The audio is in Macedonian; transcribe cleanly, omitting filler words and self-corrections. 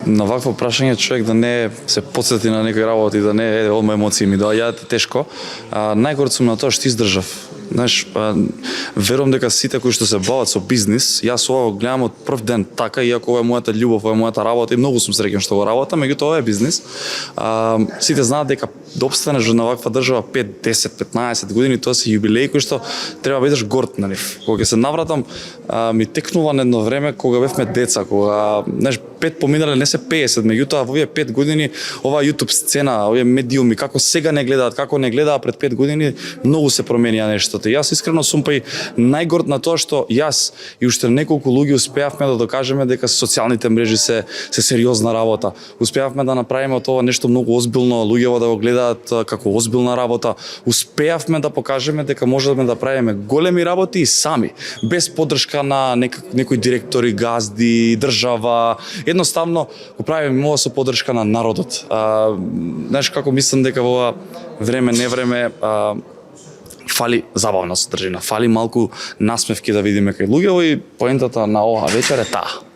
на вакво прашање човек да не се потсети на некои работи, да не одма емоции ми доаѓаат тешко. Најгорд сум на тоа што издржав. Знаеш, верувам дека сите кои што се бават со бизнис, јас ова го гледам од прв ден така, иако ова е мојата љубов, ова е мојата работа и многу сум среќен што го работам, меѓутоа ова е бизнис. Сите знаат дека да опстанеш на ваква држава 5, 10, 15 години, тоа се јубилеи кои што треба да бидеш горд на нив. Кога ќе се навратам, ми текнува на едно време кога бевме деца, кога, знаеш, 5 поминале не се 50, меѓутоа во овие 5 години оваа YouTube сцена, овие медиуми како сега не гледаат, како не гледаа пред 5 години, многу се променија нештото. Јас искрено сум па и најгорд на тоа што јас и уште неколку луѓе успеавме да докажеме дека социјалните мрежи се сериозна работа. Успеавме да направиме од ова нешто многу озбилно, луѓето да го гледаат како озбилна работа. Успеавме да покажеме дека можеме да правиме големи работи и сами, без поддршка на некои директори, газди, држава. Едноставно го правиме ова со поддршка на народот. Знаеш како мислам дека во ова време не време фали забавна содржина, фали малку насмевки да видиме кај луѓето и поентата на оваа вечер е таа.